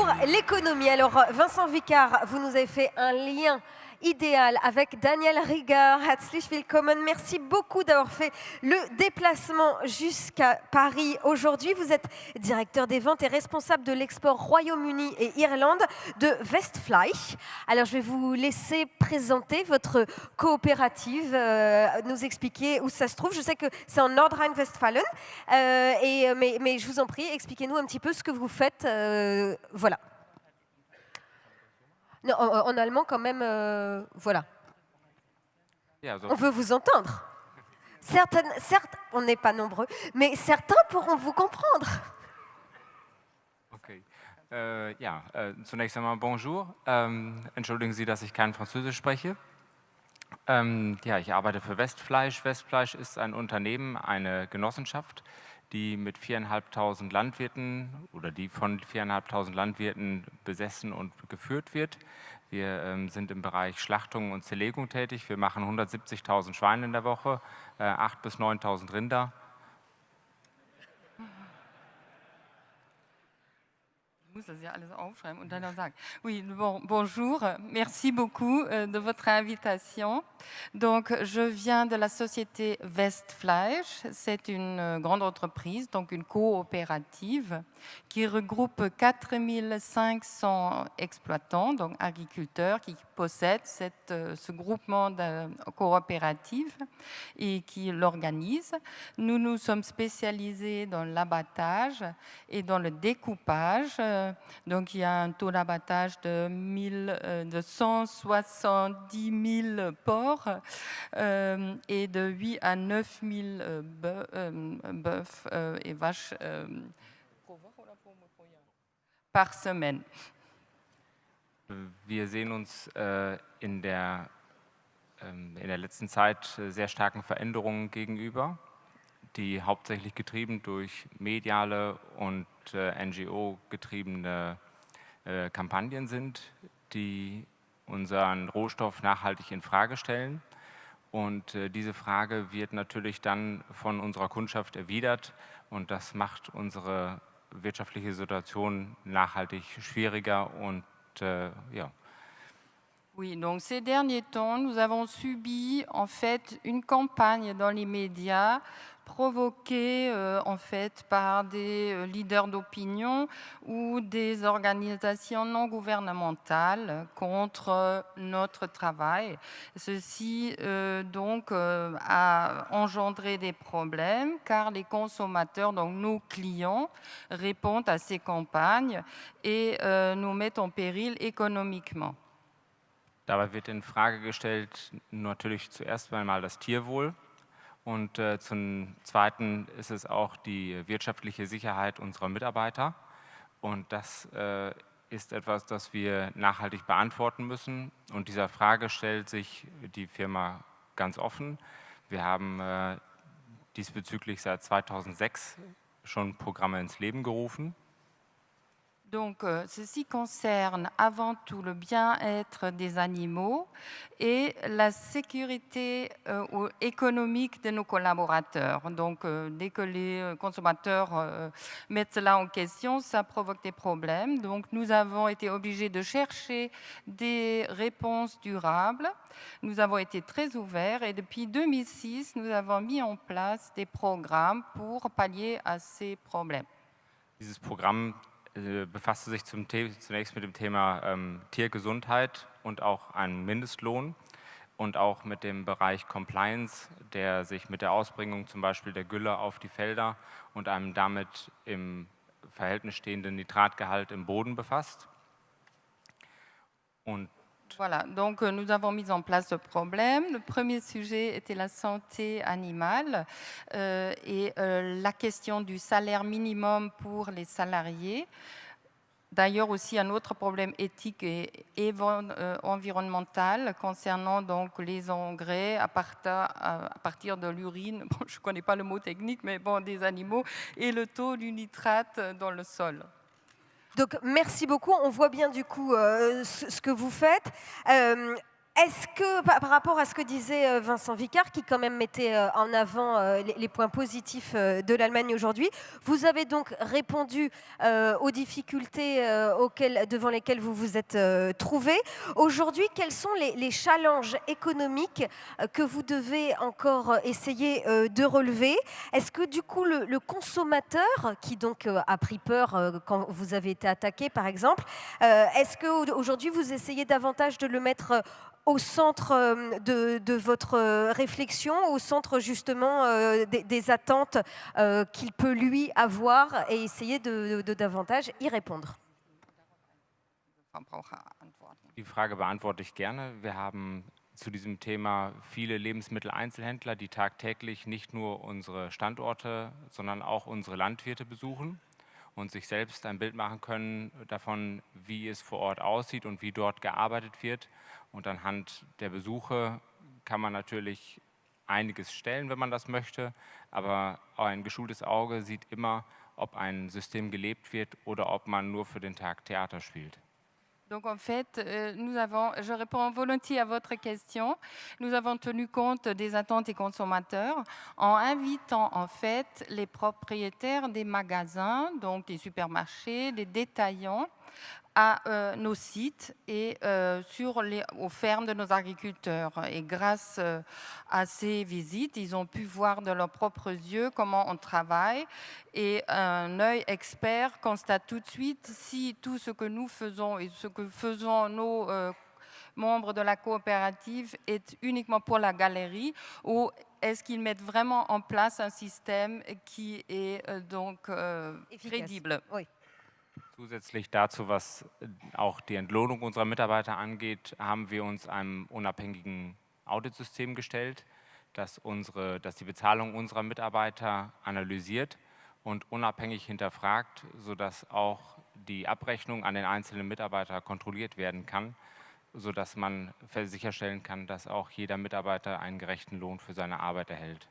pour l'économie. Alors, Vincent Vicard, vous nous avez fait un lien idéal avec Daniel Rieger. Herzlich willkommen. Merci beaucoup d'avoir fait le déplacement jusqu'à Paris aujourd'hui. Vous êtes directeur des ventes et responsable de l'export Royaume-Uni et Irlande de Westfleisch. Alors, je vais vous laisser présenter votre coopérative, nous expliquer où ça se trouve. Je sais que c'est en Nordrhein-Westfalen, mais je vous en prie, expliquez-nous un petit peu ce que vous faites. Voilà. Non, en allemand quand même, voilà. On veut vous entendre. Certes, on n'est pas nombreux, mais certains pourront vous comprendre. Okay. Zunächst einmal Bonjour. Entschuldigen Sie, dass ich kein Französisch spreche. Ich arbeite für Westfleisch. Westfleisch ist ein Unternehmen, eine Genossenschaft, die mit 4.500 Landwirten oder die von 4.500 Landwirten besessen und geführt wird. Wir sind im Bereich Schlachtung und Zerlegung tätig. Wir machen 170.000 Schweine in der Woche, 8.000 bis 9.000 Rinder. Ich muss das ja alles aufschreiben und dann auch sagen. Oui, bonjour, merci beaucoup de votre invitation. Donc, je viens de la société Westfleisch. C'est une grande entreprise, donc une coopérative qui regroupe 4 500 exploitants, donc agriculteurs, qui possèdent ce groupement de coopératives et qui l'organisent. Nous nous sommes spécialisés dans l'abattage et dans le découpage. Donc, il y a un taux d'abattage de 170 000 porcs et de 8 à 9 000 bœufs et vaches par semaine. Wir sehen uns in der letzten Zeit sehr starken Veränderungen gegenüber, die hauptsächlich getrieben durch mediale und NGO-getriebene Kampagnen sind, die unseren Rohstoff nachhaltig in Frage stellen. Und diese Frage wird natürlich dann von unserer Kundschaft erwidert und das macht unsere wirtschaftliche Situation nachhaltig schwieriger und ja. Oui, donc ces derniers temps, nous avons subi en fait une campagne dans les médias provoquée en fait par des leaders d'opinion ou des organisations non gouvernementales contre notre travail. Ceci donc a engendré des problèmes car les consommateurs, donc nos clients, répondent à ces campagnes et nous mettent en péril économiquement. Dabei wird in Frage gestellt natürlich zuerst einmal das Tierwohl und zum Zweiten ist es auch die wirtschaftliche Sicherheit unserer Mitarbeiter. Und das ist etwas, das wir nachhaltig beantworten müssen. Und dieser Frage stellt sich die Firma ganz offen. Wir haben diesbezüglich seit 2006 schon Programme ins Leben gerufen. Donc, ceci concerne avant tout le bien-être des animaux et la sécurité économique de nos collaborateurs. Donc, dès que les consommateurs mettent cela en question, ça provoque des problèmes. Donc, nous avons été obligés de chercher des réponses durables. Nous avons été très ouverts et depuis 2006, nous avons mis en place des programmes pour pallier à ces problèmes. Dieses Programm befasste sich zunächst mit dem Thema Tiergesundheit und auch einem Mindestlohn und auch mit dem Bereich Compliance, der sich mit der Ausbringung zum Beispiel der Gülle auf die Felder und einem damit im Verhältnis stehenden Nitratgehalt im Boden befasst. Und voilà, donc nous avons mis en place ce problème. Le premier sujet était la santé animale et la question du salaire minimum pour les salariés. D'ailleurs aussi un autre problème éthique et environnemental concernant donc les engrais à partir de l'urine, bon, je ne connais pas le mot technique, mais bon, des animaux, et le taux du nitrate dans le sol. Donc, merci beaucoup. On voit bien du coup ce que vous faites. Est-ce que, par rapport à ce que disait Vincent Vicard, qui quand même mettait en avant les points positifs de l'Allemagne aujourd'hui, vous avez donc répondu aux difficultés devant lesquelles vous vous êtes trouvés. Aujourd'hui, quels sont les challenges économiques que vous devez encore essayer de relever? Est-ce que du coup, le consommateur, qui donc a pris peur quand vous avez été attaqué, par exemple, est-ce qu'aujourd'hui, vous essayez davantage de le mettre au centre de votre réflexion, au centre justement des attentes qu'il peut lui avoir et essayer de davantage y répondre? Die Frage beantworte ich gerne. Wir haben zu diesem Thema viele Lebensmitteleinzelhändler, die tagtäglich nicht nur unsere Standorte, sondern auch unsere Landwirte besuchen und sich selbst ein Bild machen können davon, wie es vor Ort aussieht und wie dort gearbeitet wird. Und anhand der Besuche kann man natürlich einiges stellen, wenn man das möchte, aber ein geschultes Auge sieht immer, ob ein System gelebt wird oder ob man nur für den Tag Theater spielt. Donc en fait, je réponds volontiers à votre question. Nous avons tenu compte des attentes des consommateurs en invitant en fait les propriétaires des magasins, donc des supermarchés, des détaillants, à nos sites et aux fermes de nos agriculteurs. Et grâce à ces visites, ils ont pu voir de leurs propres yeux comment on travaille. Et un œil expert constate tout de suite si tout ce que nous faisons et ce que faisons nos membres de la coopérative est uniquement pour la galerie ou est-ce qu'ils mettent vraiment en place un système qui est crédible. Oui. Zusätzlich dazu, was auch die Entlohnung unserer Mitarbeiter angeht, haben wir uns einem unabhängigen Auditsystem gestellt, das die Bezahlung unserer Mitarbeiter analysiert und unabhängig hinterfragt, sodass auch die Abrechnung an den einzelnen Mitarbeiter kontrolliert werden kann, sodass man sicherstellen kann, dass auch jeder Mitarbeiter einen gerechten Lohn für seine Arbeit erhält.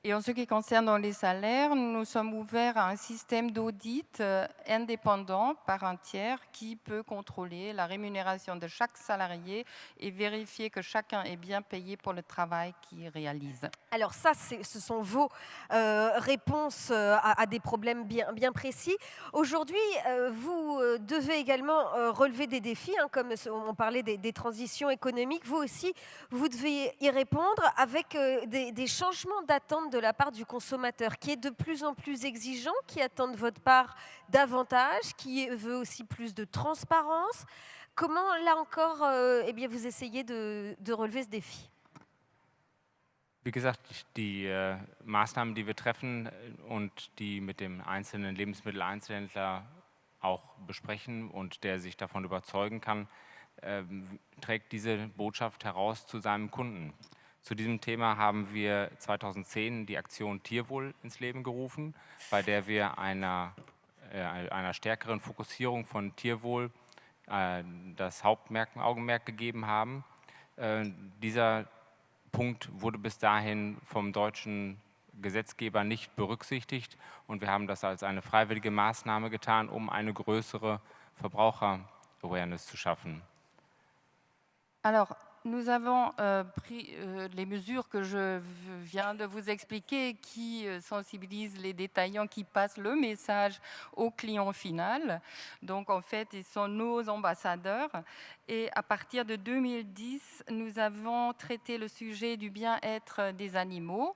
Et en ce qui concerne les salaires, nous sommes ouverts à un système d'audit indépendant par un tiers qui peut contrôler la rémunération de chaque salarié et vérifier que chacun est bien payé pour le travail qu'il réalise. Alors ça, ce sont vos réponses à des problèmes bien précis. Aujourd'hui, vous devez également relever des défis, hein, comme on parlait des transitions économiques. Vous aussi, vous devez y répondre avec des changements d'attente de la part du consommateur, qui est de plus en plus exigeant, qui attend de votre part davantage, qui veut aussi plus de transparence. Comment, là encore, vous essayez de relever ce défi? Wie gesagt, die Maßnahmen, die wir treffen und die mit dem einzelnen Lebensmitteleinzelhändler auch besprechen und der sich davon überzeugen kann, trägt diese Botschaft heraus zu seinem Kunden. Zu diesem Thema haben wir 2010 die Aktion Tierwohl ins Leben gerufen, bei der wir einer stärkeren Fokussierung von Tierwohl das Hauptaugenmerk gegeben haben. Dieser Punkt wurde bis dahin vom deutschen Gesetzgeber nicht berücksichtigt und wir haben das als eine freiwillige Maßnahme getan, um eine größere Verbraucher-Awareness zu schaffen. Alors, nous avons pris les mesures que je viens de vous expliquer qui sensibilisent les détaillants, qui passent le message au client final. Donc en fait, ils sont nos ambassadeurs. Et à partir de 2010, nous avons traité le sujet du bien-être des animaux.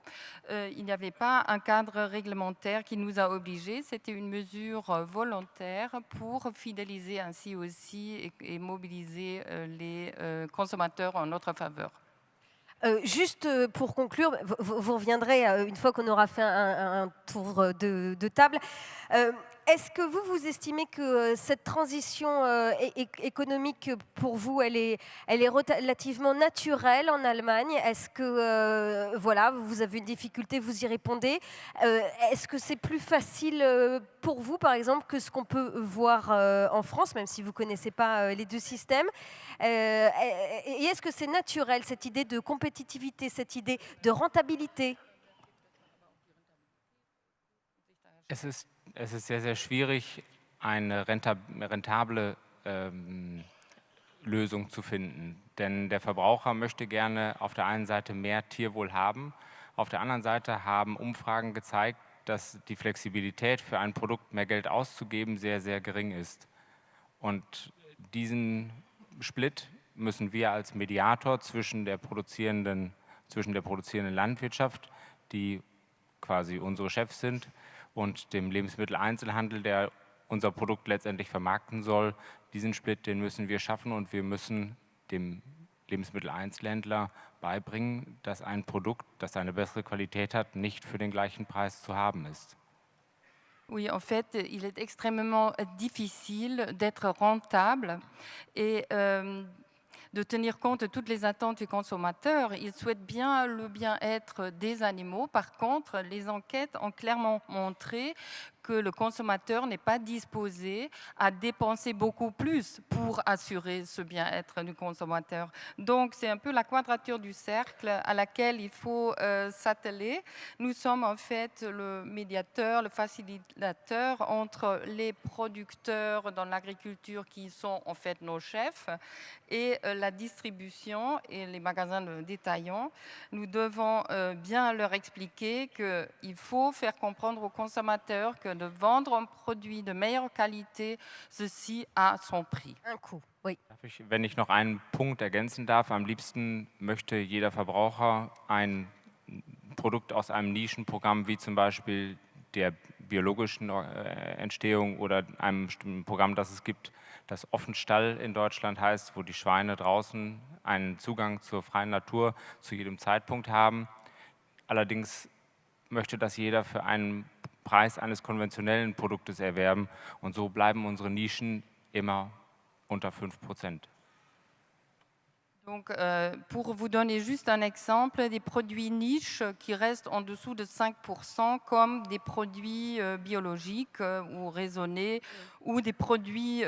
Il n'y avait pas un cadre réglementaire qui nous a obligés. C'était une mesure volontaire pour fidéliser ainsi aussi et mobiliser les consommateurs en notre faveur. Juste pour conclure, vous reviendrez une fois qu'on aura fait un tour de table. Est-ce que vous estimez que cette transition économique pour vous, elle est relativement naturelle en Allemagne? Est-ce que vous avez une difficulté, vous y répondez? Est-ce que c'est plus facile pour vous, par exemple, que ce qu'on peut voir en France, même si vous ne connaissez pas les deux systèmes? Et est-ce que c'est naturel, cette idée de compétitivité, cette idée de rentabilité? Es ist sehr, sehr schwierig, eine rentable Lösung zu finden. Denn der Verbraucher möchte gerne auf der einen Seite mehr Tierwohl haben, auf der anderen Seite haben Umfragen gezeigt, dass die Flexibilität für ein Produkt mehr Geld auszugeben sehr, sehr gering ist. Und diesen Split müssen wir als Mediator zwischen der produzierenden Landwirtschaft, die quasi unsere Chefs sind, und dem Lebensmitteleinzelhandel, der unser Produkt letztendlich vermarkten soll, diesen Split, den müssen wir schaffen und wir müssen dem Lebensmitteleinzelhändler beibringen, dass ein Produkt, das eine bessere Qualität hat, nicht für den gleichen Preis zu haben ist. Oui, en fait, il est extrêmement difficile d'être rentable et de tenir compte de toutes les attentes du consommateur. Il souhaite bien le bien-être des animaux. Par contre, les enquêtes ont clairement montré que le consommateur n'est pas disposé à dépenser beaucoup plus pour assurer ce bien-être du consommateur. Donc, c'est un peu la quadrature du cercle à laquelle il faut s'atteler. Nous sommes en fait le médiateur, le facilitateur entre les producteurs dans l'agriculture qui sont en fait nos chefs et la distribution et les magasins détaillants. Nous devons bien leur expliquer qu'il faut faire comprendre aux consommateurs que de vendre un produit de meilleure Qualité, ceci a son Prix. Un coût, oui. Wenn ich noch einen Punkt ergänzen darf, am liebsten möchte jeder Verbraucher ein Produkt aus einem Nischenprogramm wie zum Beispiel der biologischen Entstehung oder einem bestimmten Programm, das es gibt, das Offenstall in Deutschland heißt, wo die Schweine draußen einen Zugang zur freien Natur zu jedem Zeitpunkt haben. Allerdings möchte das jeder für einen Preis eines konventionellen Produktes erwerben und so bleiben unsere Nischen immer unter 5%. Donc, pour vous donner juste un exemple, des produits niches qui restent en dessous de 5%, comme des produits biologiques ou raisonnés, ou des produits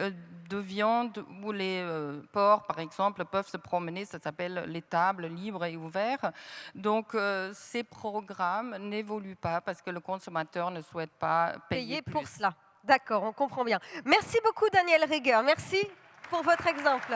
de viande où les porcs, par exemple, peuvent se promener, ça s'appelle l'étable libre et ouvert. Donc, ces programmes n'évoluent pas parce que le consommateur ne souhaite pas payer plus. Pour cela. D'accord, on comprend bien. Merci beaucoup, Daniel Rieger. Merci pour votre exemple.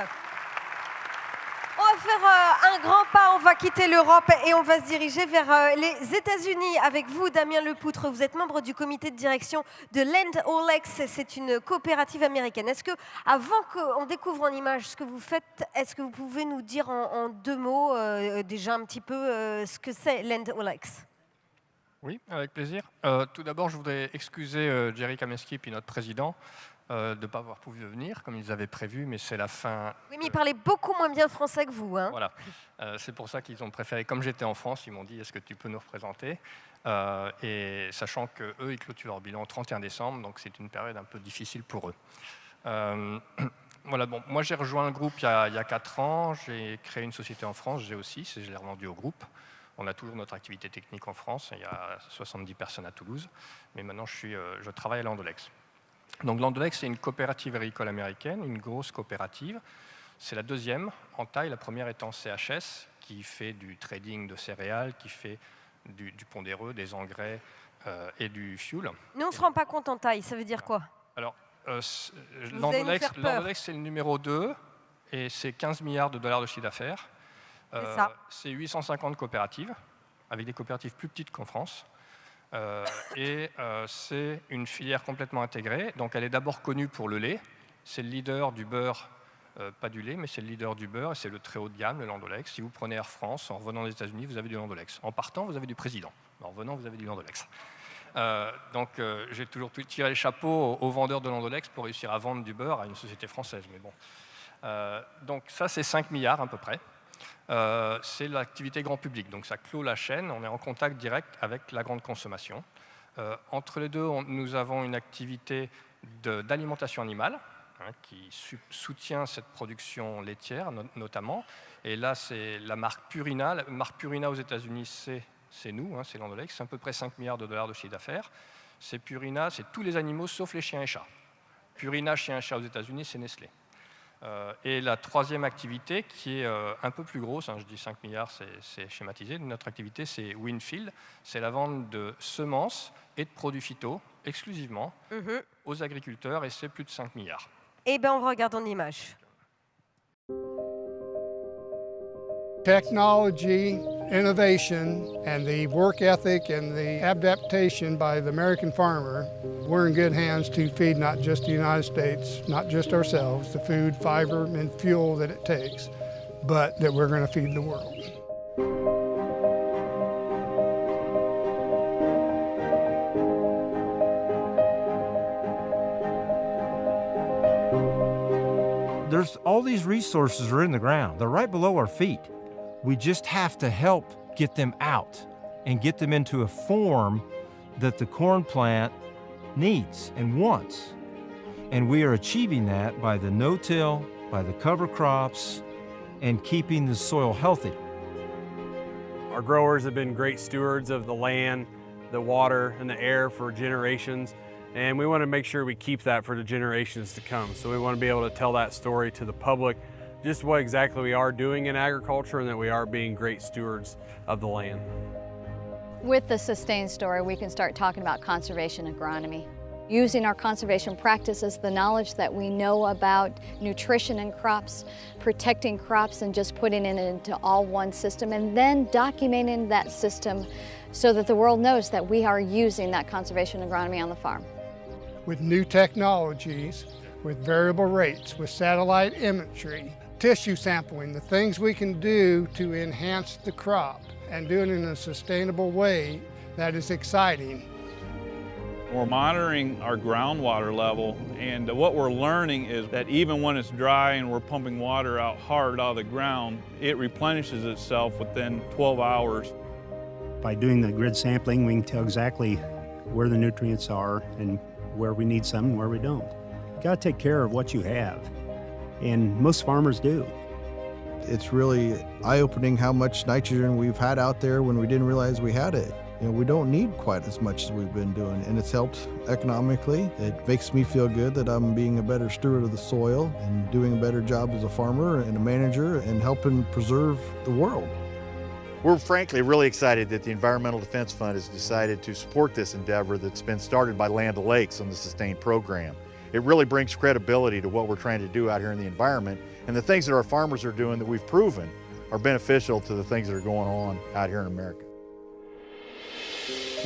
On va faire un grand pas, on va quitter l'Europe et on va se diriger vers les États-Unis avec vous, Damien Lepoutre. Vous êtes membre du comité de direction de Land O'Lakes. C'est une coopérative américaine. Est-ce que, avant qu'on découvre en images ce que vous faites, est-ce que vous pouvez nous dire en deux mots déjà un petit peu ce que c'est Land O'Lakes? Oui, avec plaisir. Tout d'abord, je voudrais excuser Jerry Kameski, puis notre président, de ne pas avoir pu venir comme ils avaient prévu, mais c'est la fin. Oui, mais il parlait beaucoup moins bien français que vous. Hein. Voilà, c'est pour ça qu'ils ont préféré. Comme j'étais en France, ils m'ont dit, est-ce que tu peux nous représenter? Et sachant qu'eux, ils clôturent leur bilan au 31 décembre, donc c'est une période un peu difficile pour eux. Voilà, bon, moi j'ai rejoint le groupe il y a 4 ans, j'ai créé une société en France, je l'ai revendu au groupe. On a toujours notre activité technique en France, il y a 70 personnes à Toulouse, mais maintenant je travaille à Land O'Lakes. Donc Land O'Lakes, c'est une coopérative agricole américaine, une grosse coopérative. C'est la deuxième en taille, la première étant CHS, qui fait du trading de céréales, qui fait du pondéreux, des engrais et du fuel. Nous, on ne se rend pas compte en taille, ça veut dire quoi? Alors, Land O'Lakes, c'est le numéro 2, et c'est 15 milliards de dollars de chiffre d'affaires. C'est 850 coopératives, avec des coopératives plus petites qu'en France. C'est une filière complètement intégrée. Donc elle est d'abord connue pour le lait. C'est le leader du beurre, pas du lait, mais c'est le leader du beurre et c'est le très haut de gamme, le Land O'Lakes. Si vous prenez Air France, en revenant des États-Unis, vous avez du Land O'Lakes. En partant, vous avez du président. En revenant, vous avez du Land O'Lakes. Donc j'ai toujours tiré le chapeau aux vendeurs de Land O'Lakes pour réussir à vendre du beurre à une société française. Mais bon. Donc ça, c'est 5 milliards à peu près. C'est l'activité grand public, donc ça clôt la chaîne, on est en contact direct avec la grande consommation. Entre les deux, nous avons une activité d'alimentation animale qui soutient cette production laitière notamment. Et là, c'est la marque Purina. La marque Purina aux États-Unis, c'est nous, c'est Land O'Lakes, c'est à peu près 5 milliards de dollars de chiffre d'affaires. C'est Purina, c'est tous les animaux sauf les chiens et chats. Purina, chien et chat aux États-Unis, c'est Nestlé. Et la troisième activité, qui est un peu plus grosse, je dis 5 milliards, c'est schématisé, notre activité c'est Winfield, c'est la vente de semences et de produits phyto exclusivement aux agriculteurs et c'est plus de 5 milliards. Eh bien, on regarde en image. Technology, innovation, and the work ethic and the adaptation by the American farmer, we're in good hands to feed not just the United States, not just ourselves, the food, fiber, and fuel that it takes, but that we're going to feed the world. There's all these resources are in the ground. They're right below our feet. We just have to help get them out and get them into a form that the corn plant needs and wants. And we are achieving that by the no-till, by the cover crops, and keeping the soil healthy. Our growers have been great stewards of the land, the water, and the air for generations. And we want to make sure we keep that for the generations to come. So we want to be able to tell that story to the public, just what exactly we are doing in agriculture and that we are being great stewards of the land. With the Sustain story, we can start talking about conservation agronomy. Using our conservation practices, the knowledge that we know about nutrition in crops, protecting crops and just putting it into all one system, and then documenting that system so that the world knows that we are using that conservation agronomy on the farm. With new technologies, with variable rates, with satellite imagery, tissue sampling, the things we can do to enhance the crop and do it in a sustainable way, that is exciting. We're monitoring our groundwater level, and what we're learning is that even when it's dry and we're pumping water out hard out of the ground, it replenishes itself within 12 hours. By doing the grid sampling, we can tell exactly where the nutrients are and where we need some and where we don't. You gotta take care of what you have, and most farmers do. It's really eye-opening how much nitrogen we've had out there when we didn't realize we had it. You know, we don't need quite as much as we've been doing, and it's helped economically. It makes me feel good that I'm being a better steward of the soil and doing a better job as a farmer and a manager and helping preserve the world. We're frankly really excited that the Environmental Defense Fund has decided to support this endeavor that's been started by Land O'Lakes on the Sustain program. It really brings credibility to what we're trying to do out here in the environment, and the things that our farmers are doing that we've proven are beneficial to the things that are going on out here in America.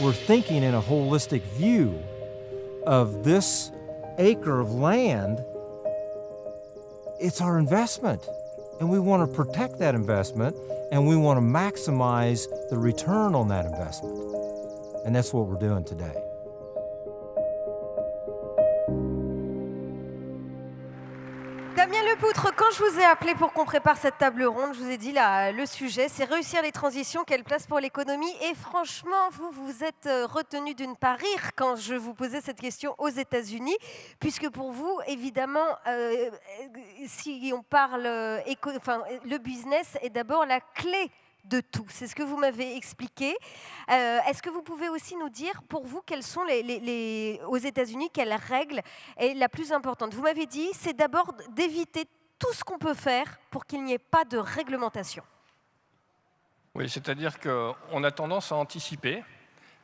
We're thinking in a holistic view of this acre of land. It's our investment, and we want to protect that investment, and we want to maximize the return on that investment. And that's what we're doing today. Damien Lepoutre, quand je vous ai appelé pour qu'on prépare cette table ronde, je vous ai dit là, le sujet, c'est réussir les transitions, quelle place pour l'économie. Et franchement, vous vous êtes retenu d'une part rire quand je vous posais cette question aux États-Unis, puisque pour vous, évidemment, si on parle, le business est d'abord la clé de tout. C'est ce que vous m'avez expliqué. Est-ce que vous pouvez aussi nous dire, pour vous, quelles sont aux États-Unis, quelle règle est la plus importante? Vous m'avez dit, c'est d'abord d'éviter tout ce qu'on peut faire pour qu'il n'y ait pas de réglementation. Oui, c'est-à-dire qu'on a tendance à anticiper.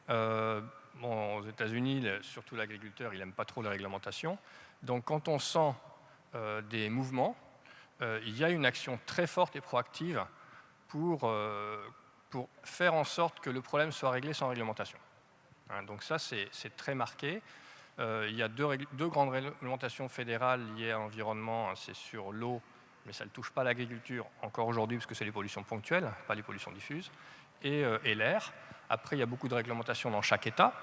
Aux États-Unis, surtout l'agriculteur, il n'aime pas trop la réglementation. Donc quand on sent des mouvements, il y a une action très forte et proactive pour faire en sorte que le problème soit réglé sans réglementation. Donc ça, c'est très marqué. Il y a deux grandes réglementations fédérales liées à l'environnement. C'est sur l'eau, mais ça ne touche pas l'agriculture encore aujourd'hui, parce que c'est les pollutions ponctuelles, pas les pollutions diffuses, et l'air. Après, il y a beaucoup de réglementations dans chaque État,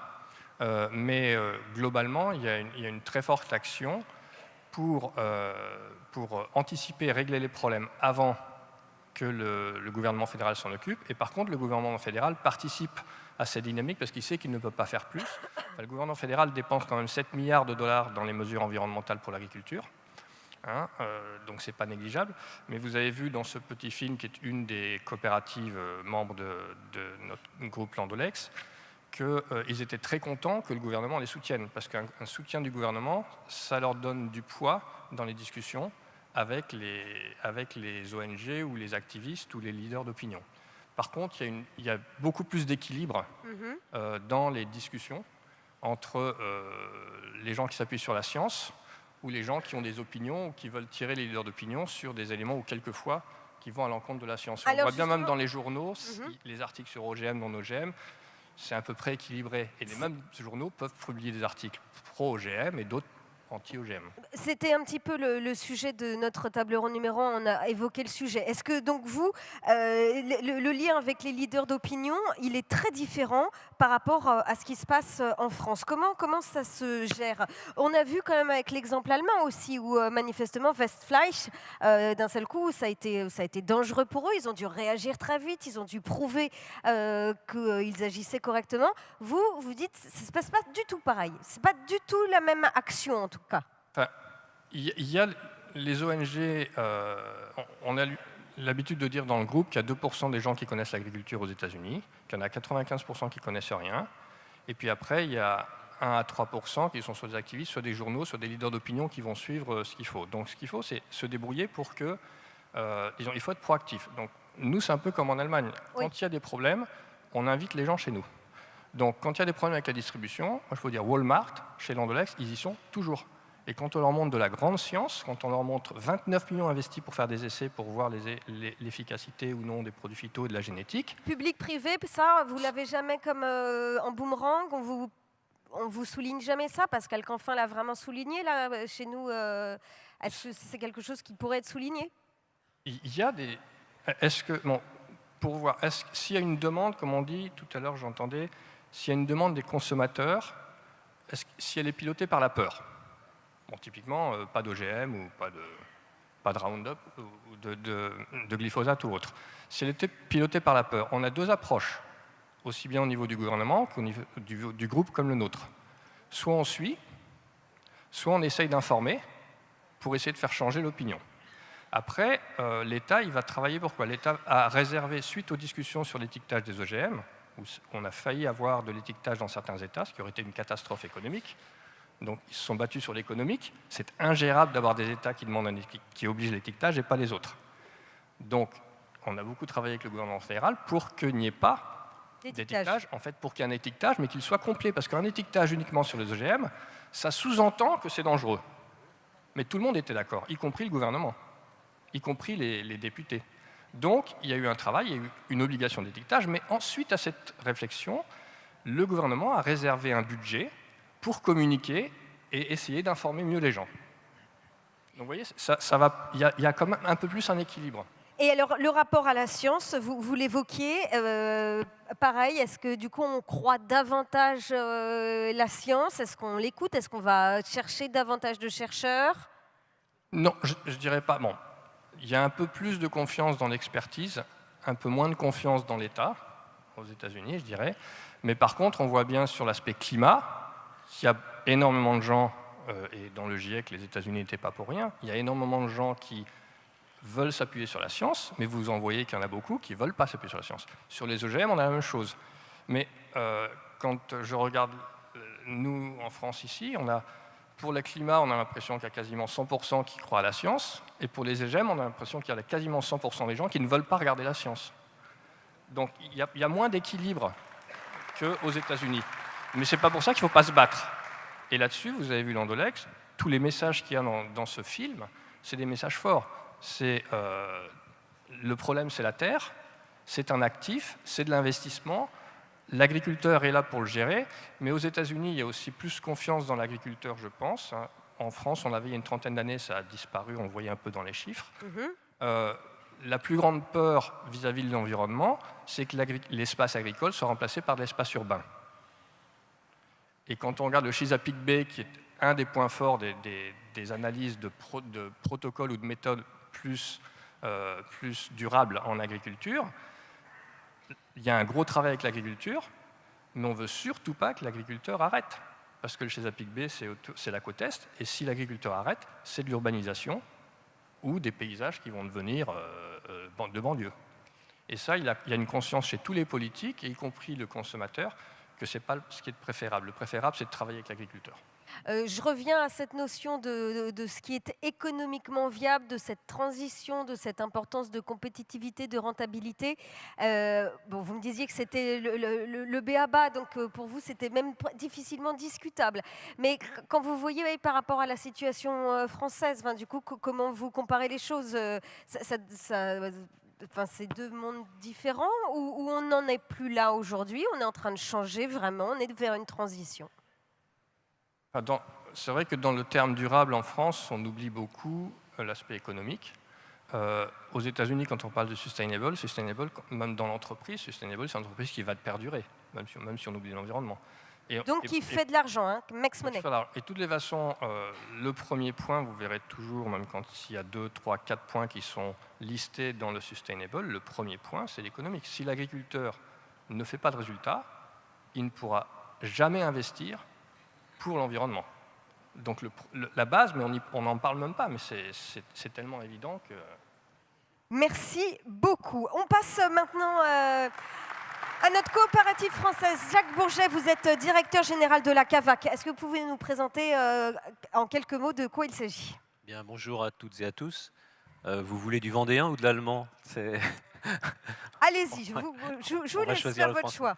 mais globalement, il y a une très forte action pour anticiper et régler les problèmes avant que le gouvernement fédéral s'en occupe. Et par contre, le gouvernement fédéral participe à cette dynamique parce qu'il sait qu'il ne peut pas faire plus. Le gouvernement fédéral dépense quand même 7 milliards de dollars dans les mesures environnementales pour l'agriculture. Donc ce n'est pas négligeable. Mais vous avez vu dans ce petit film, qui est une des coopératives membres de notre groupe Land O'Lakes, qu'ils étaient très contents que le gouvernement les soutienne. Parce qu'un soutien du gouvernement, ça leur donne du poids dans les discussions avec les ONG ou les activistes ou les leaders d'opinion. Par contre, il y a beaucoup plus d'équilibre dans les discussions entre les gens qui s'appuient sur la science ou les gens qui ont des opinions ou qui veulent tirer les leaders d'opinion sur des éléments ou quelquefois qui vont à l'encontre de la science. Alors, on voit bien justement- même dans les journaux, les articles sur OGM, non-OGM, c'est à peu près équilibré. Et les mêmes journaux peuvent publier des articles pro-OGM et d'autres anti-OGM. C'était un petit peu le sujet de notre table ronde numéro 1, on a évoqué le sujet. Est-ce que donc vous, le lien avec les leaders d'opinion, il est très différent par rapport à ce qui se passe en France? Comment ça se gère? On a vu quand même avec l'exemple allemand aussi, où manifestement Westfleisch, d'un seul coup, ça a été dangereux pour eux, ils ont dû réagir très vite, ils ont dû prouver qu'ils agissaient correctement. Vous dites, ça ne se passe pas du tout pareil, c'est pas du tout la même action en tout cas. Enfin, il y a les ONG, on a l'habitude de dire dans le groupe qu'il y a 2% des gens qui connaissent l'agriculture aux États-Unis, qu'il y en a 95% qui connaissent rien, et puis après il y a 1 à 3% qui sont soit des activistes, soit des journaux, soit des leaders d'opinion qui vont suivre ce qu'il faut. Donc ce qu'il faut, c'est se débrouiller pour que, il faut être proactif. Donc nous, c'est un peu comme en Allemagne. Oui. Quand il y a des problèmes, on invite les gens chez nous. Donc quand il y a des problèmes avec la distribution, moi je peux dire Walmart, chez Land O'Lakes, ils y sont toujours. Et quand on leur montre de la grande science, quand on leur montre 29 millions investis pour faire des essais pour voir l'efficacité ou non des produits phyto et de la génétique. Public-privé, ça, vous l'avez jamais comme en boomerang, on vous souligne jamais ça, Pascal Canfin l'a vraiment souligné là, chez nous. Est-ce que c'est quelque chose qui pourrait être souligné? Il y a des... Est-ce que... Bon, pour voir, s'il y a une demande, comme on dit, tout à l'heure j'entendais, s'il y a une demande des consommateurs, si elle est pilotée par la peur. Bon, typiquement, pas d'OGM ou pas de Roundup ou de glyphosate ou autre. Si elle était pilotée par la peur, on a deux approches, aussi bien au niveau du gouvernement qu'au niveau du groupe comme le nôtre. Soit on suit, soit on essaye d'informer pour essayer de faire changer l'opinion. Après, l'État, il va travailler pourquoi? L'État a réservé, suite aux discussions sur l'étiquetage des OGM, où on a failli avoir de l'étiquetage dans certains États, ce qui aurait été une catastrophe économique. Donc, ils se sont battus sur l'économique. C'est ingérable d'avoir des États qui obligent l'étiquetage et pas les autres. Donc, on a beaucoup travaillé avec le gouvernement fédéral pour qu'il n'y ait pas d'étiquetage, en fait, pour qu'il y ait un étiquetage, mais qu'il soit complet. Parce qu'un étiquetage uniquement sur les OGM, ça sous-entend que c'est dangereux. Mais tout le monde était d'accord, y compris le gouvernement, y compris les députés. Donc, il y a eu un travail, il y a eu une obligation d'étiquetage, mais ensuite à cette réflexion, le gouvernement a réservé un budget pour communiquer et essayer d'informer mieux les gens. Donc vous voyez, il y a quand même un peu plus un équilibre. Et alors, le rapport à la science, vous l'évoquiez, pareil, est-ce que du coup on croit davantage la science? Est-ce qu'on l'écoute? Est-ce qu'on va chercher davantage de chercheurs? Non, je ne dirais pas. Bon, il y a un peu plus de confiance dans l'expertise, un peu moins de confiance dans l'État, aux États-Unis, je dirais. Mais par contre, on voit bien sur l'aspect climat, il y a énormément de gens, et dans le GIEC, les États-Unis n'étaient pas pour rien, il y a énormément de gens qui veulent s'appuyer sur la science, mais vous en voyez qu'il y en a beaucoup qui ne veulent pas s'appuyer sur la science. Sur les OGM, on a la même chose. Mais quand je regarde, nous, en France, ici, pour le climat, on a l'impression qu'il y a quasiment 100% qui croient à la science, et pour les OGM, on a l'impression qu'il y a quasiment 100% des gens qui ne veulent pas regarder la science. Donc il y a moins d'équilibre qu'aux États-Unis. Mais ce n'est pas pour ça qu'il ne faut pas se battre. Et là-dessus, vous avez vu Land O'Lakes, tous les messages qu'il y a dans ce film, c'est des messages forts. Le problème, c'est la terre, c'est un actif, c'est de l'investissement. L'agriculteur est là pour le gérer, mais aux États-Unis, il y a aussi plus confiance dans l'agriculteur, je pense. En France, on avait il y a une trentaine d'années, ça a disparu, on le voyait un peu dans les chiffres. La plus grande peur vis-à-vis de l'environnement, c'est que l'espace agricole soit remplacé par de l'espace urbain. Et quand on regarde le Chesapeake Bay, qui est un des points forts des analyses de protocoles ou de méthodes plus durables en agriculture, il y a un gros travail avec l'agriculture, mais on ne veut surtout pas que l'agriculteur arrête. Parce que le Chesapeake Bay, c'est la côte Est, et si l'agriculteur arrête, c'est de l'urbanisation ou des paysages qui vont devenir de banlieue. Et ça, il y a une conscience chez tous les politiques, y compris le consommateur, que ce n'est pas ce qui est préférable. Le préférable, c'est de travailler avec l'agriculteur. Je reviens à cette notion de ce qui est économiquement viable, de cette transition, de cette importance de compétitivité, de rentabilité. Bon, vous me disiez que c'était le b.a.-ba, donc pour vous, c'était même difficilement discutable. Mais quand vous voyez par rapport à la situation française, du coup, comment vous comparez les choses c'est deux mondes différents ou on n'en est plus là aujourd'hui, on est en train de changer vraiment, on est vers une transition? C'est vrai que dans le terme durable en France, on oublie beaucoup l'aspect économique. Aux États-Unis, quand on parle de sustainable, même dans l'entreprise, sustainable, c'est une entreprise qui va perdurer, même si on oublie l'environnement. Donc, il fait de l'argent, hein, max money. Et de toutes les façons, le premier point, vous verrez toujours, même quand il y a 2, 3, 4 points qui sont listés dans le sustainable, le premier point, c'est l'économique. Si l'agriculteur ne fait pas de résultats, il ne pourra jamais investir pour l'environnement. Donc la base, mais on n'en parle même pas, mais c'est tellement évident que... Merci beaucoup. On passe maintenant à notre coopérative française. Jacques Bourget, vous êtes directeur général de la CAVAC. Est-ce que vous pouvez nous présenter en quelques mots de quoi il s'agit? Bien, bonjour à toutes et à tous. Vous voulez du vendéen ou de l'allemand? Allez-y, je vous laisse faire votre choix.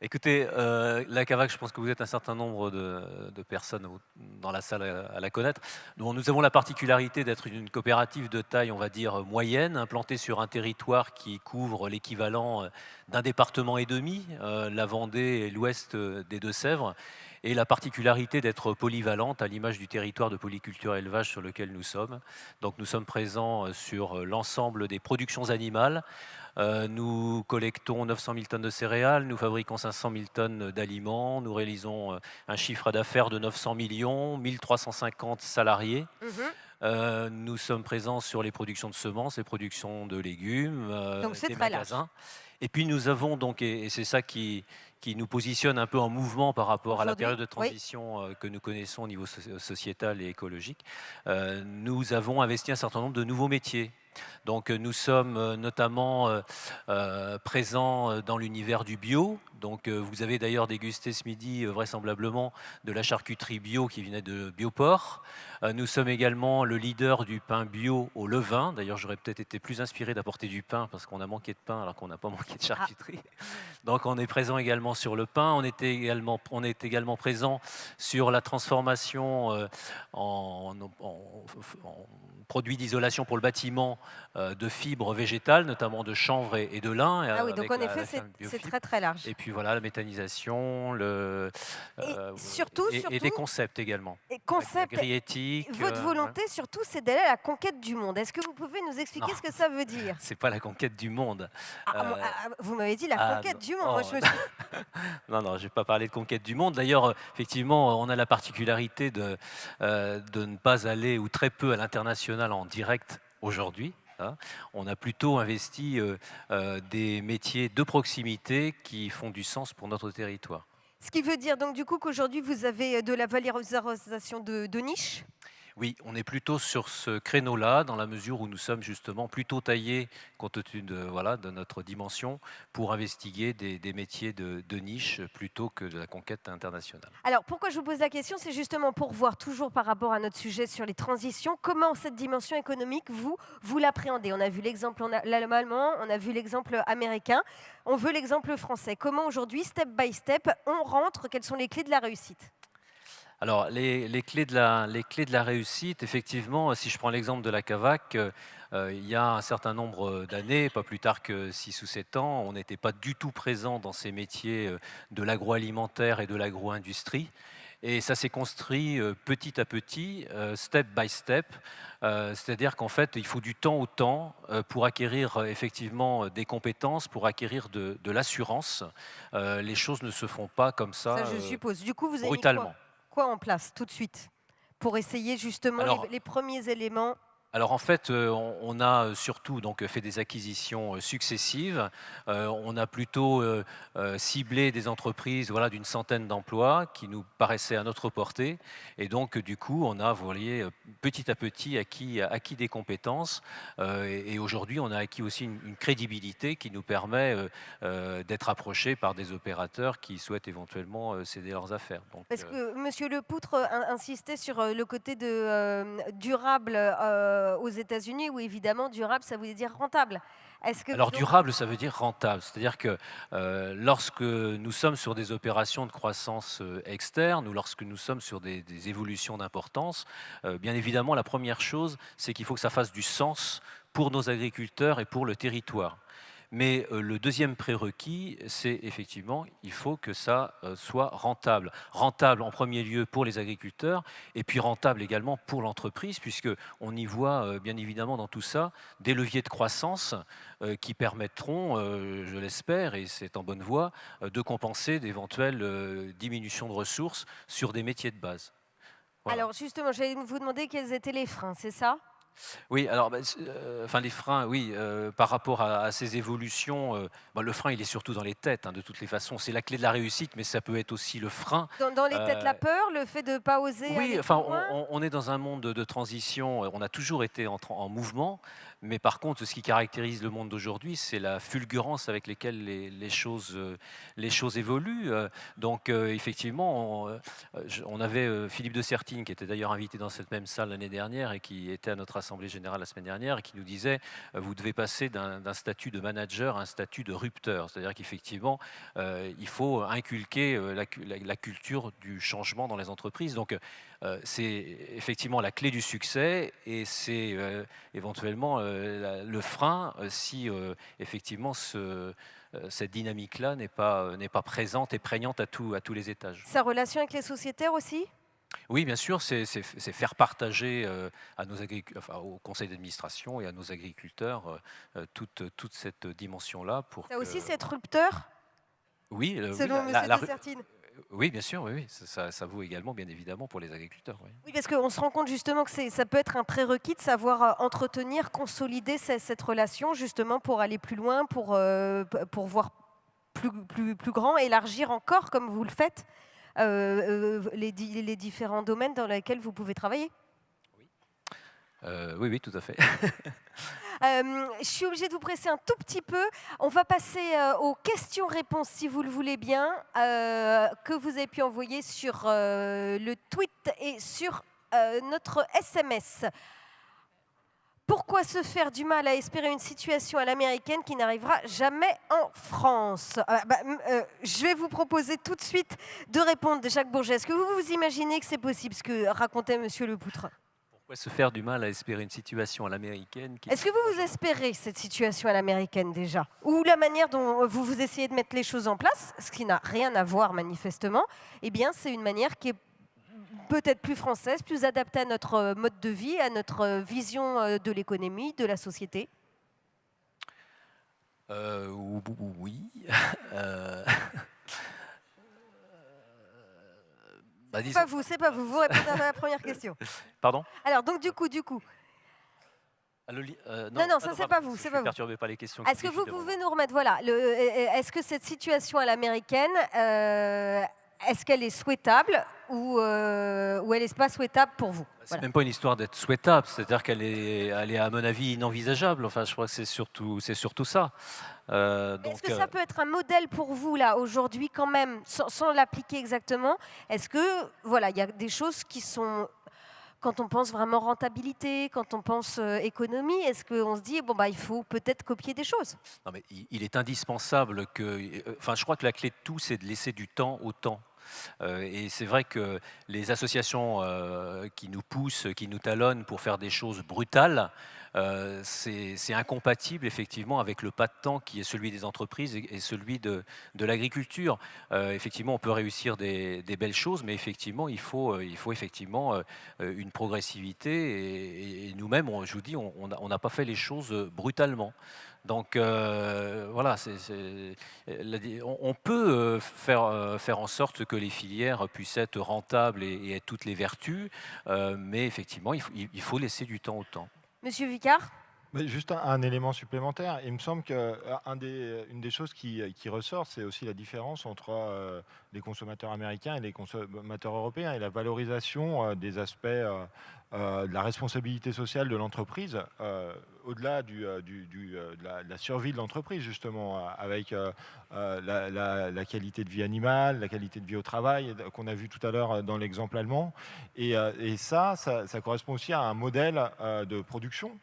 Écoutez, la CAVAC, je pense que vous êtes un certain nombre de personnes dans la salle à la connaître. Nous avons la particularité d'être une coopérative de taille, on va dire, moyenne, implantée sur un territoire qui couvre l'équivalent d'un département et demi, la Vendée et l'ouest des Deux-Sèvres, et la particularité d'être polyvalente à l'image du territoire de polyculture et élevage sur lequel nous sommes. Donc nous sommes présents sur l'ensemble des productions animales. Nous collectons 900 000 tonnes de céréales, nous fabriquons 500 000 tonnes d'aliments, nous réalisons un chiffre d'affaires de 900 millions, 1350 salariés. Nous sommes présents sur les productions de semences, les productions de légumes, donc c'est des très magasins. large. Et puis nous avons donc, et c'est ça qui nous positionne un peu en mouvement par rapport à la période de transition que nous connaissons au niveau sociétal et écologique, nous avons investi un certain nombre de nouveaux métiers. Donc nous sommes notamment présents dans l'univers du bio. Donc vous avez d'ailleurs dégusté ce midi vraisemblablement de la charcuterie bio qui venait de Bioport. Nous sommes également le leader du pain bio au levain. D'ailleurs j'aurais peut-être été plus inspiré d'apporter du pain parce qu'on a manqué de pain alors qu'on n'a pas manqué de charcuterie. Donc on est présent également sur le pain. On est également présent sur la transformation en produits d'isolation pour le bâtiment de fibres végétales, notamment de chanvre et de lin. Ah oui, donc en effet, c'est très très large. Et puis voilà, la méthanisation, et des concepts également. Et concepts, agriétiques. Votre volonté surtout, c'est d'aller à la conquête du monde. Est-ce que vous pouvez nous expliquer ce que ça veut dire? C'est pas la conquête du monde. Vous m'avez dit la conquête du monde. Moi, je me suis... Non, je ne vais pas parler de conquête du monde. D'ailleurs, effectivement, on a la particularité de ne pas aller, ou très peu, à l'international en direct aujourd'hui. On a plutôt investi des métiers de proximité qui font du sens pour notre territoire. Ce qui veut dire donc du coup qu'aujourd'hui vous avez de la valorisation de niche? Oui, on est plutôt sur ce créneau-là, dans la mesure où nous sommes justement plutôt taillés, compte tenu de notre dimension, pour investiguer des métiers de niche plutôt que de la conquête internationale. Alors, pourquoi je vous pose la question? C'est justement pour voir, toujours par rapport à notre sujet sur les transitions, comment cette dimension économique, vous l'appréhendez. On a vu l'exemple allemand, on a vu l'exemple américain, on veut l'exemple français. Comment aujourd'hui, step by step, on rentre? Quelles sont les clés de la réussite? Alors, les clés de la réussite, effectivement, si je prends l'exemple de la CAVAC, il y a un certain nombre d'années, pas plus tard que 6 ou 7 ans, on n'était pas du tout présent dans ces métiers de l'agroalimentaire et de l'agro-industrie. Et ça s'est construit petit à petit, step by step. C'est-à-dire qu'en fait, il faut du temps au temps pour acquérir effectivement des compétences, pour acquérir de l'assurance. Les choses ne se font pas comme ça, ça je suppose. Du coup, vous avez brutalement. Quoi en place tout de suite pour essayer justement les premiers éléments? Alors en fait, on a surtout donc fait des acquisitions successives. On a plutôt ciblé des entreprises, voilà, d'une centaine d'emplois qui nous paraissaient à notre portée. Et donc du coup, on a, vous voyez, petit à petit acquis des compétences. Et aujourd'hui, on a acquis aussi une crédibilité qui nous permet d'être approchés par des opérateurs qui souhaitent éventuellement céder leurs affaires. Donc, Parce que Monsieur Lepoutre insistait sur le côté durable aux États-Unis, où évidemment durable, ça voulait dire rentable. Alors durable, ça veut dire rentable. C'est-à-dire que lorsque nous sommes sur des opérations de croissance externe ou lorsque nous sommes sur des évolutions d'importance, bien évidemment, la première chose, c'est qu'il faut que ça fasse du sens pour nos agriculteurs et pour le territoire. Mais le deuxième prérequis, c'est effectivement, il faut que ça soit rentable. Rentable en premier lieu pour les agriculteurs et puis rentable également pour l'entreprise, puisqu'on y voit bien évidemment dans tout ça des leviers de croissance qui permettront, je l'espère, et c'est en bonne voie, de compenser d'éventuelles diminutions de ressources sur des métiers de base. Voilà. Alors justement, j'allais vous demander quels étaient les freins, c'est ça ? Oui, alors, les freins, oui, par rapport à ces évolutions, le frein, il est surtout dans les têtes, hein, de toutes les façons. C'est la clé de la réussite, mais ça peut être aussi le frein. Dans les têtes, la peur, le fait de ne pas oser Oui, aller enfin, plus loin. on est dans un monde de transition, on a toujours été en mouvement, mais par contre, ce qui caractérise le monde d'aujourd'hui, c'est la fulgurance avec laquelle les choses évoluent. Donc, effectivement, on avait Philippe de Sertine, qui était d'ailleurs invité dans cette même salle l'année dernière et qui était à notre Assemblée générale la semaine dernière, et qui nous disait vous devez passer d'un statut de manager à un statut de rupteur. C'est-à-dire qu'effectivement, il faut inculquer la culture du changement dans les entreprises. Donc, c'est effectivement la clé du succès et c'est éventuellement le frein si effectivement cette dynamique-là n'est pas présente et prégnante à tous les étages. Sa relation avec les sociétaires aussi ? Oui, bien sûr, c'est faire partager au conseil d'administration et à nos agriculteurs toute cette dimension-là. Ça aussi, c'est être rupteur ? Oui, selon M. de Sertine. Oui, bien sûr, oui. Ça vaut également, bien évidemment, pour les agriculteurs. Oui, oui, parce qu'on se rend compte justement que ça peut être un prérequis de savoir entretenir, consolider cette relation, justement, pour aller plus loin, pour voir plus grand, élargir encore, comme vous le faites, les différents domaines dans lesquels vous pouvez travailler. Oui, tout à fait. Je suis obligée de vous presser un tout petit peu. On va passer aux questions-réponses, si vous le voulez bien, que vous avez pu envoyer sur le tweet et sur notre SMS. Pourquoi se faire du mal à espérer une situation à l'américaine qui n'arrivera jamais en France ? Je vais vous proposer tout de suite de répondre, Jacques Bourget. Est-ce que vous imaginez que c'est possible, ce que racontait M. Lepoutre ? Se faire du mal à espérer une situation à l'américaine. Est-ce que vous espérez cette situation à l'américaine déjà ? Ou la manière dont vous essayez de mettre les choses en place, ce qui n'a rien à voir manifestement, eh bien c'est une manière qui est peut-être plus française, plus adaptée à notre mode de vie, à notre vision de l'économie, de la société ? Oui. C'est pas vous répondez à la première question. Pardon ? Alors, donc, du coup. Non, ça, c'est pas vous. Ne perturbez pas les questions. Est-ce que vous pouvez nous remettre, est-ce que cette situation à l'américaine, est-ce qu'elle est souhaitable ou elle n'est pas souhaitable pour vous ? C'est même pas une histoire d'être souhaitable, c'est-à-dire qu'elle est, à mon avis, inenvisageable. Enfin, je crois que c'est surtout ça. Est-ce que ça peut être un modèle pour vous, là, aujourd'hui, quand même, sans l'appliquer exactement ? Est-ce que, il y a des choses qui sont... Quand on pense vraiment rentabilité, quand on pense économie, est-ce qu'on se dit, il faut peut-être copier des choses ? Non, mais il est indispensable que... je crois que la clé de tout, c'est de laisser du temps au temps. Et c'est vrai que les associations qui nous poussent, qui nous talonnent pour faire des choses brutales, c'est incompatible effectivement avec le pas de temps qui est celui des entreprises et celui de l'agriculture. Effectivement, on peut réussir des belles choses, mais effectivement, il faut effectivement une progressivité. Et nous-mêmes, je vous dis, on n'a pas fait les choses brutalement. Donc on peut faire en sorte que les filières puissent être rentables et être toutes les vertus, mais effectivement, il faut laisser du temps au temps. Monsieur Vicard. Mais juste un élément supplémentaire. Il me semble qu'une des choses qui ressort, c'est aussi la différence entre les consommateurs américains et les consommateurs européens et la valorisation des aspects de la responsabilité sociale de l'entreprise, au-delà de la survie de l'entreprise, justement, avec la qualité de vie animale, la qualité de vie au travail, qu'on a vu tout à l'heure dans l'exemple allemand. Et ça correspond aussi à un modèle de production,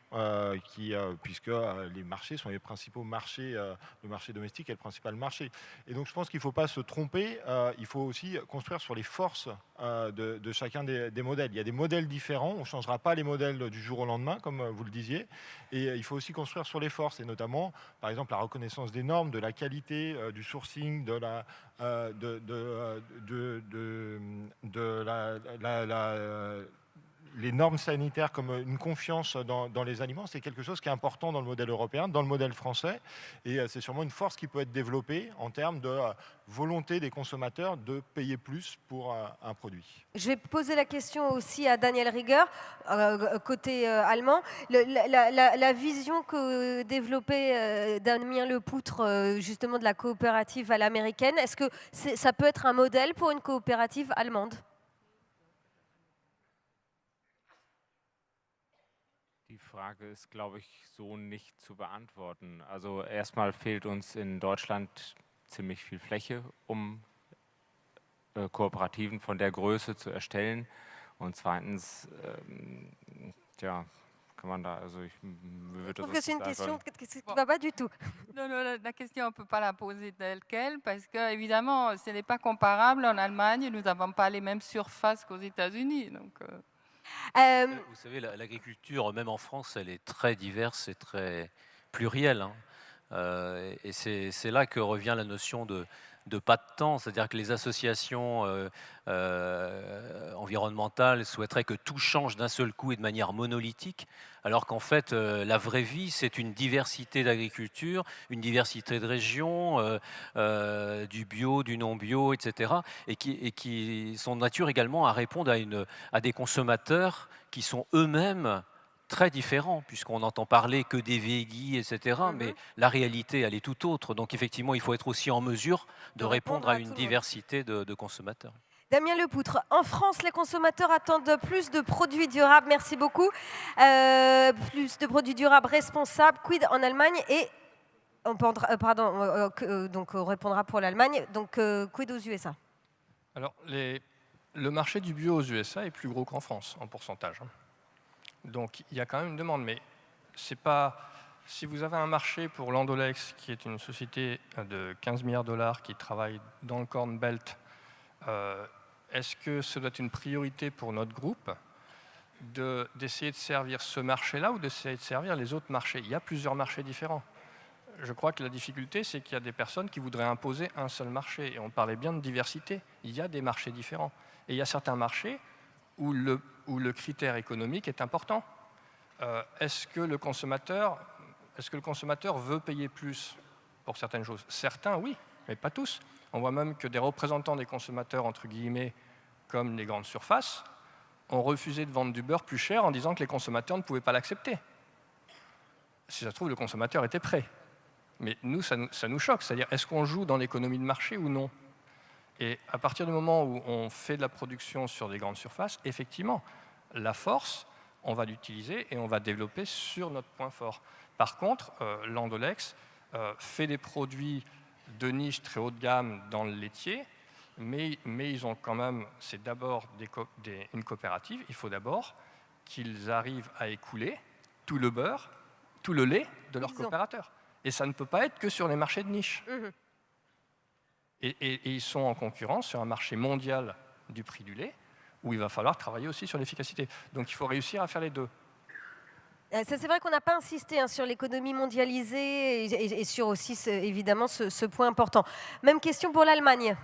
puisque les marchés sont les principaux marchés, le marché domestique est le principal marché. Et donc je pense qu'il ne faut pas se tromper, il faut aussi construire sur les forces de chacun des modèles. Il y a des modèles différents, on ne changera pas les modèles du jour au lendemain, comme vous le disiez, et il faut aussi construire sur les forces, et notamment, par exemple, la reconnaissance des normes, de la qualité, du sourcing, les normes sanitaires comme une confiance dans les aliments, c'est quelque chose qui est important dans le modèle européen, dans le modèle français, et c'est sûrement une force qui peut être développée en termes de volonté des consommateurs de payer plus pour un produit. Je vais poser la question aussi à Daniel Rieger, côté allemand. La vision que développait Damien Lepoutre, justement de la coopérative à l'américaine, est-ce que ça peut être un modèle pour une coopérative allemande ? Die Frage ist, glaube ich, so nicht zu beantworten. Also erstmal fehlt uns in Deutschland ziemlich viel Fläche, um Kooperativen von der Größe zu erstellen. Und zweitens, kann man da, also ich würde das c'est une question qui ne va pas du tout. Non, la question, on ne peut pas la poser telle quelle, parce que évidemment, ce n'est pas comparable. En Allemagne, nous n'avons pas les mêmes surfaces qu'aux États-Unis. Donc, Vous savez, l'agriculture, même en France, elle est très diverse et très plurielle. Et c'est là que revient la notion de pas de temps, c'est-à-dire que les associations environnementales souhaiteraient que tout change d'un seul coup et de manière monolithique, alors qu'en fait, la vraie vie, c'est une diversité d'agriculture, une diversité de régions, du bio, du non-bio, etc., et qui sont de nature également à répondre à des consommateurs qui sont eux-mêmes très différents, puisqu'on n'entend parler que des veggies, etc., mais la réalité, elle est tout autre. Donc effectivement, il faut être aussi en mesure de répondre à une diversité de consommateurs. Damien Lepoutre, en France, les consommateurs attendent plus de produits durables, merci beaucoup, plus de produits durables responsables, quid en Allemagne, et donc on répondra pour l'Allemagne, donc quid aux USA? Alors, le marché du bio aux USA est plus gros qu'en France, en pourcentage. Donc il y a quand même une demande, mais c'est pas... Si vous avez un marché pour Landolex, qui est une société de 15 milliards de dollars qui travaille dans le Corn Belt, est-ce que ce doit être une priorité pour notre groupe d'essayer de servir ce marché-là ou d'essayer de servir les autres marchés? Il y a plusieurs marchés différents. Je crois que la difficulté, c'est qu'il y a des personnes qui voudraient imposer un seul marché. Et on parlait bien de diversité. Il y a des marchés différents. Et il y a certains marchés où le critère économique est important. Est-ce que le consommateur veut payer plus pour certaines choses? Certains, oui, mais pas tous. On voit même que des représentants des consommateurs, entre guillemets, comme les grandes surfaces, ont refusé de vendre du beurre plus cher en disant que les consommateurs ne pouvaient pas l'accepter. Si ça se trouve, le consommateur était prêt. Mais nous, ça nous choque. C'est-à-dire, est-ce qu'on joue dans l'économie de marché ou non? Et à partir du moment où on fait de la production sur des grandes surfaces, effectivement, la force, on va l'utiliser et on va développer sur notre point fort. Par contre, Landolex fait des produits de niche très haut de gamme dans le laitier, mais ils ont quand même, c'est d'abord une coopérative, il faut d'abord qu'ils arrivent à écouler tout le beurre, tout le lait de leurs coopérateurs. Et ça ne peut pas être que sur les marchés de niche. Et ils sont en concurrence sur un marché mondial du prix du lait, où il va falloir travailler aussi sur l'efficacité. Donc il faut réussir à faire les deux. C'est vrai qu'on n'a pas insisté sur l'économie mondialisée et sur aussi évidemment ce point important. Même question pour l'Allemagne.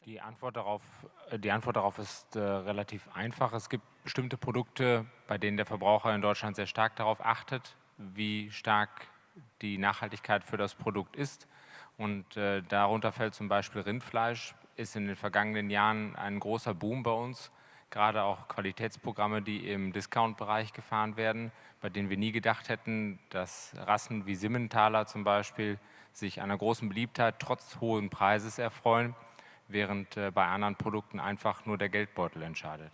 Die Antwort darauf ist relativ einfach. Es gibt bestimmte Produkte, bei denen der Verbraucher in Deutschland sehr stark darauf achtet, wie stark die Nachhaltigkeit für das Produkt ist. Und darunter fällt zum Beispiel Rindfleisch, ist in den vergangenen Jahren ein großer Boom bei uns gerade auch Qualitätsprogramme, die im Discount-Bereich gefahren werden, bei denen wir nie gedacht hätten, dass Rassen wie Simmentaler zum Beispiel sich einer großen Beliebtheit trotz hohen Preises erfreuen, während bei anderen Produkten einfach nur der Geldbeutel entscheidet.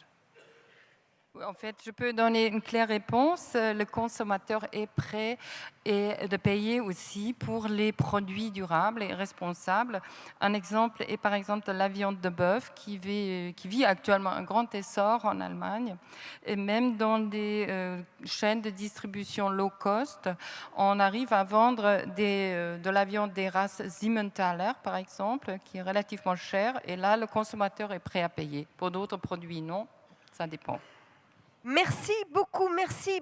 En fait, je peux donner une claire réponse. Le consommateur est prêt de payer aussi pour les produits durables et responsables. Un exemple est par exemple la viande de bœuf qui vit actuellement un grand essor en Allemagne. Et même dans des chaînes de distribution low cost, on arrive à vendre de la viande des races Simmentaler, par exemple, qui est relativement chère. Et là, le consommateur est prêt à payer. Pour d'autres produits, non. Ça dépend. Merci beaucoup, messieurs.